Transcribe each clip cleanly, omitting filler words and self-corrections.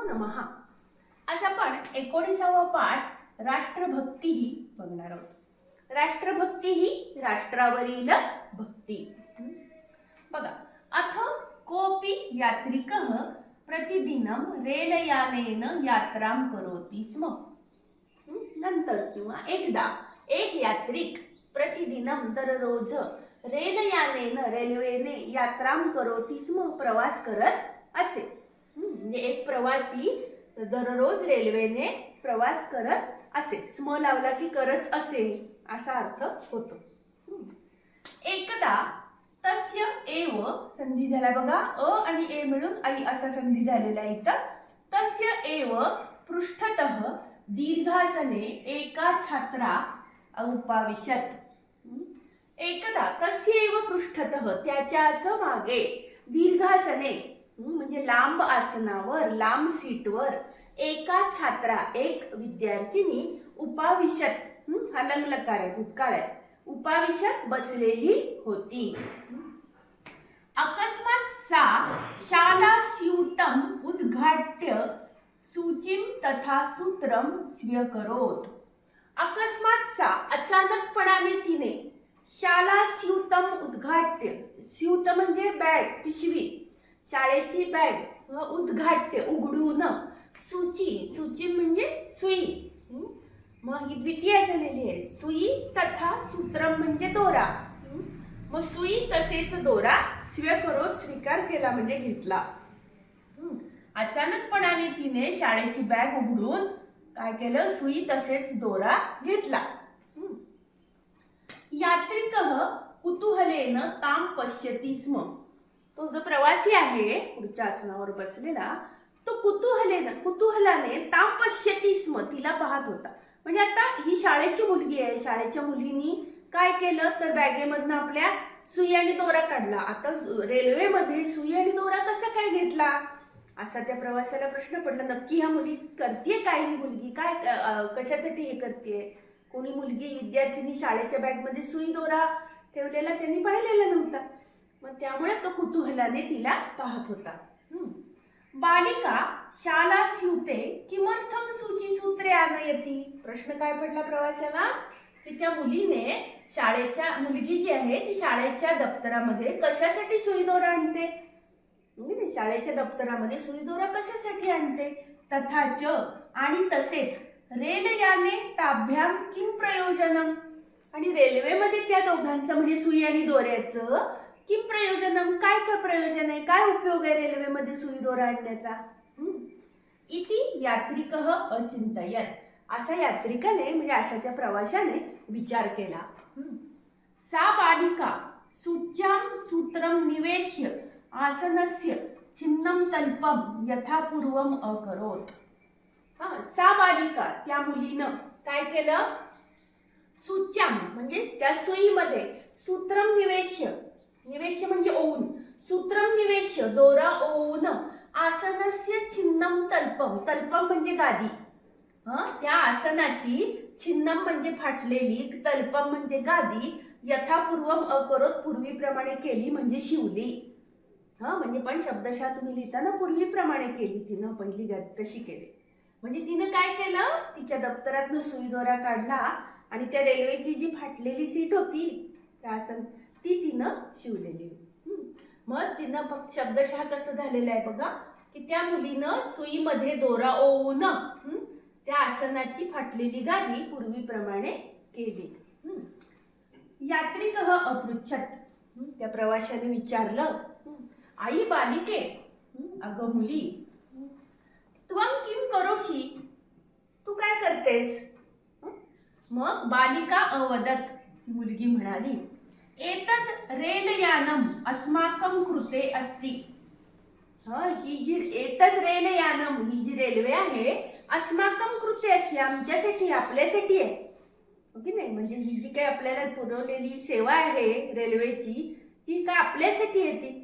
नमः. आज आपण 19वा पाठ राष्ट्रभक्ती ही बघणार आहोत. राष्ट्रभक्ती ही राष्ट्रावरील भक्ती. बघा, अथ कोपी यात्रिकः प्रतिदिनं रेलयानेन यात्रां करोति स्म. नंतर किंवा एकदा एक यात्रिक प्रतिदिनं दररोज रेलयानेन रेल्वेने यात्रां करोति स्म प्रवास करत असे. म्हणजे एक प्रवासी दररोज रेल्वेने प्रवास करत असे. स्म लावला की करत असे असा अर्थ होतो. एकदा तस्य एव संधी झाला बघा, अ आणि ए मिळून आई असा संधी झालेला आहे इथं. तस्य एव पृष्ठतः दीर्घासने एका छात्रा उपाविशत. एकदा तस्य एव पृष्ठतः त्याच्याच मागे दीर्घासने म्हणजे लांब आसनावर लांब सीटवर एका छात्रा एक विद्यार्थिनी उपाविशत हा लंगलकार आहे भूतकाळ आहे उपाविशत बसलेली होती. अकस्मात सा शाला स्यूतम उद्घाट्य सूचिम तथा सूत्रम स्वीकरोत. अकस्मात सा अचानकपणाने तिने शाला स्यूतम उद्घाट्य, स्यूत म्हणजे बॅग पिशवी, शाळेची बॅग उद्घाट्य उघडून, सूची सूची म्हणजे सुई, मग ही द्वितीय झालेली आहे. सुई तथा सूत्रम म्हणजे दोरा, मग सुई तसेच दोरा स्वीकरोत स्वीकार केला म्हणजे घेतला. अचानकपणाने तिने शाळेची बॅग उघडून काय केलं, सुई तसेच दोरा घेतला. यात्रिकः कुतूहलेन ताम पश्यति स्म. तो जो प्रवासी आहे पुढच्या आसनावर बसलेला तो कुतूहलाने ताम पश्यति स्म तिला पाहत होता. म्हणजे आता ही शाळेची मुलगी आहे. शाळेच्या मुलींनी काय केलं तर बॅगेमधनं आपल्या सुई आणि दोरा काढला. आता रेल्वेमध्ये सुई आणि दोरा कसा काय घेतला असा त्या प्रवासाला प्रश्न पडला. नक्की ह्या मुली करते काय, ही मुलगी काय कशासाठी हे करते. कोणी मुलगी विद्यार्थिनी शाळेच्या बॅगमध्ये सुई दोरा ठेवलेला त्यांनी पाहिलेला नव्हता. मग त्यामुळे तो कुतूहलाने तिला पाहत होता. बालिका शाला स्यूते किमर्थम सूची सूत्रे आनयती. प्रश्न काय पडला प्रवाशाला की त्या मुलीने मुलगी जी आहे ती शाळेच्या दप्तरामध्ये कशासाठी सुई दोरा आणते. शाळेच्या दप्तरामध्ये सुई दोरा कशासाठी आणते. तथाच आणि तसेच रेलयाने ताभ्याम किम प्रयोजनम. आणि रेल्वेमध्ये त्या दोघांचं म्हणजे सुई आणि दोऱ्याचं किम प्रयोजनम काय प्रयोजन आहे, काय उपयोग आहे रेल्वेमध्ये सुई दोरा आणण्याचा. इति यात्रिकः अचिंतयत. असा यात्रिकाने म्हणजे अशा त्या प्रवाशाने विचार केला. सा बालिका सूच्यां सूत्रम निवेश्य आसनस्य छिन्नम तल्पम यथापूर्वम अकरोत. सा बालिका त्या मुलीनं काय केलं, सूच्यां म्हणजे त्या सुईमध्ये सूत्रम निवेश्य, निवेश्य म्हणजे ओवून, सूत्रम निवेश्य दोरा ओवून, आसनस्य छिन्नम तल्पम, तल्पम म्हणजे गादी, त्या आसनाची छिन्नम म्हणजे फाटलेली, तल्पम म्हणजे गादी, यथापूर्वम अकरोत पूर्वीप्रमाणे केली म्हणजे शिवली. म्हणजे पण शब्दशः तुम्ही लिहिताना पूर्वीप्रमाणे केली तिनं, पहिली गादी तशी केली. म्हणजे तिनं काय केलं, तिच्या दप्तरातनं सुई दोरा काढला आणि त्या रेल्वेची जी फाटलेली सीट होती त्या आसन ती तिनं शिवलेली. मग तिनं फक्त शब्दशः कसं झालेलं आहे बघा की त्या मुलीनं सुईमध्ये दोरा ओवून त्या आसनाची फाटलेली गादी पूर्वीप्रमाणे केली. यात्रिकः अपृच्छत. त्या प्रवाशाने विचारलं, आई बालिके, अगं मुली, त्वं किम करोषि, तू काय करतेस. मग बालिका अवदत, मुलगी म्हणाली, एतत् रेलयानम अस्माकं कृते अस्ति. ही जी एतत् रेलयानम ही जी रेल्वे आहे अस्माकं कृते अस्ति आमच्यासाठी आपल्यासाठी आहे. ओके नाही, म्हणजे ही जी काही आपल्याला पुरवलेली सेवा आहे रेल्वेची ही काय आपल्यासाठी येते.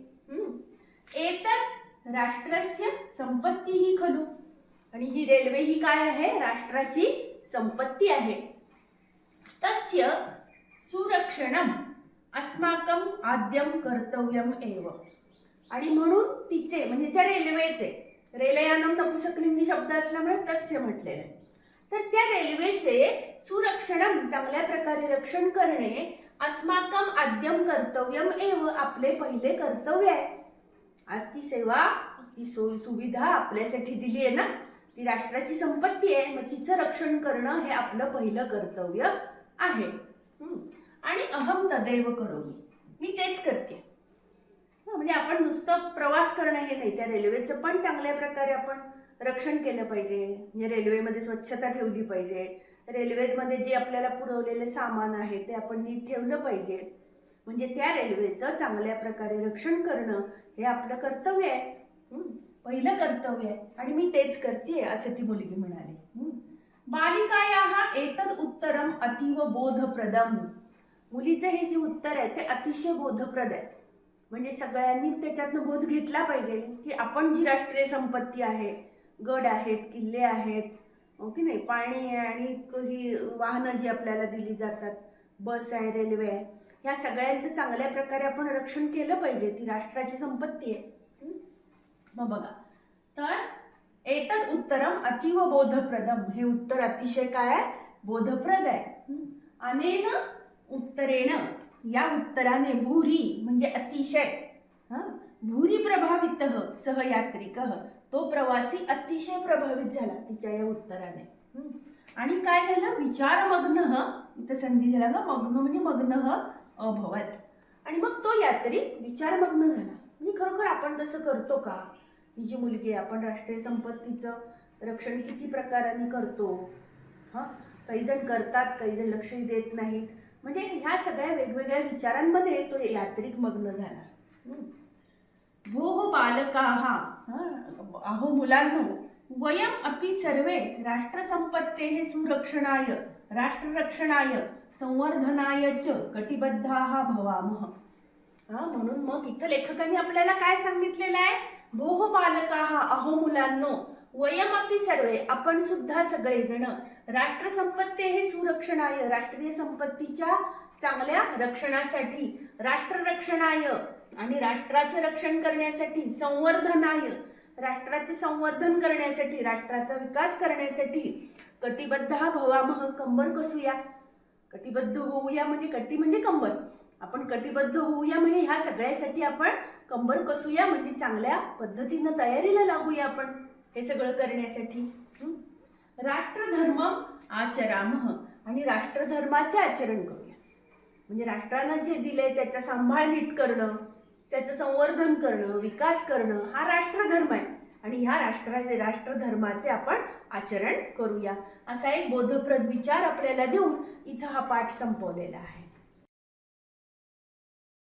एतत् राष्ट्रस्य संपत्ती खलु. आणि ही रेल्वे ही काय आहे, राष्ट्राची संपत्ती आहे. तस्य सुरक्षणम अस्माकं आद्यम कर्तव्यम एव. आणि म्हणून तिचे म्हणजे त्या रेल्वेचे रेलयानम नपुसकलिंगी शब्द असल्यामुळे तस्य म्हटलेलं आहे. तर त्या रेल्वेचे सुरक्षणम चांगल्या प्रकारे रक्षण करणे अस्माकम आद्यम कर्तव्यम एव आपले पहिले कर्तव्य आहे. आज ती सेवा ती सुविधा आपल्यासाठी दिली आहे ना, ती राष्ट्राची संपत्ती आहे, मग तिचं रक्षण करणं हे आपलं पहिलं कर्तव्य आहे. आणि अहम तदैव करोमि, मी तेच करते. म्हणजे आपण नुसतं प्रवास करणं हे नाही, त्या रेल्वेचं पण चांगल्या प्रकारे आपण रक्षण केलं पाहिजे. म्हणजे रेल्वेमध्ये स्वच्छता ठेवली पाहिजे, रेल्वेमध्ये जे आपल्याला पुरवलेले सामान आहे ते आपण नीट ठेवलं पाहिजे. म्हणजे त्या रेल्वेचं चांगल्या प्रकारे रक्षण करणं हे आपलं कर्तव्य आहे, पहिलं कर्तव्य आहे. आणि मी तेच करते असं ती मुलगी म्हणाली. बालिकायाः एतद उत्तरम अतीव बोधप्रदम. मुलीचं हे जे उत्तर आहे ते अतिशय बोधप्रद आहे. म्हणजे सगळ्यांनी त्याच्यातनं बोध घेतला पाहिजे की आपण जी राष्ट्रीय संपत्ती आहे, गड आहेत, किल्ले आहेत, की नाही, पाणी आहे आणि ही वाहनं जी आपल्याला दिली जातात, बस आहे, रेल्वे आहे, ह्या सगळ्यांचं चांगल्या प्रकारे आपण रक्षण केलं पाहिजे. ती राष्ट्राची संपत्ती आहे. मग बघा, तर एतद उत्तरम अतीव बोधप्रदम, हे उत्तर अतिशय काय आहे, बोधप्रद आहे. अनेन उत्तरेण, या उत्तराने, भूरी म्हणजे अतिशय, भूरी प्रभावित सहयात्रिक, तो प्रवासी अतिशय प्रभावित झाला तिच्या या उत्तराने. आणि काय झालं, विचारमग्न, इथं संधी झाला का, मग्न म्हणजे मग्न अभवत. आणि मग तो यात्रिक विचारमग्न झाला. म्हणजे खरोखर आपण तसं करतो का? ही जी मुलगी आहे, आपण राष्ट्रीय संपत्तीचं रक्षण किती प्रकाराने करतो? काही जण करतात, काही जण लक्षही देत नाहीत. म्हणजे ह्या सगळ्या वेगवेगळ्या विचारांमध्ये तो यात्रिक मग्न झाला. भोः बालकाः, अहो मुलांनो, वयम अपि सर्वे राष्ट्रसंपत्तेः सुरक्षणाय राष्ट्ररक्षणाय संवर्धनाय च कटिबद्धाः भवामः. म्हणून मग इथं लेखकांनी आपल्याला काय सांगितलेलं आहे, भोः बालकाः, अहो मुलांनो, वयमपि सर्वे, आपण सुद्धा सगळेजण, राष्ट्रसंपत्तेः सुरक्षणाय, राष्ट्रीय संपत्तीच्या चांगल्या रक्षणासाठी, राष्ट्ररक्षणाय आणि राष्ट्राचं रक्षण करण्यासाठी, संवर्धनाय, राष्ट्राचे संवर्धन करण्यासाठी, राष्ट्राचा विकास करण्यासाठी, कटिबद्ध भवामः, कंबर कसूया. कटिबद्ध होऊया म्हणजे, कटी म्हणजे कंबर, आपण कटिबद्ध होऊया म्हणजे ह्या सगळ्यासाठी आपण कंबर कसूया, म्हणजे चांगल्या पद्धतीनं तयारीला लागूया आपण हे सगळं करण्यासाठी. राष्ट्रधर्म आचरामः, आणि राष्ट्रधर्माचे आचरण करूया. म्हणजे राष्ट्रानं जे दिलंय त्याचा सांभाळ नीट करणं, त्याचं संवर्धन करणं, विकास करणं, हा राष्ट्रधर्म आहे. आणि ह्या राष्ट्रधर्माचे आपण आचरण करूया, असा एक बोधप्रद विचार आपल्याला देऊन इथं हा पाठ संपवलेला आहे.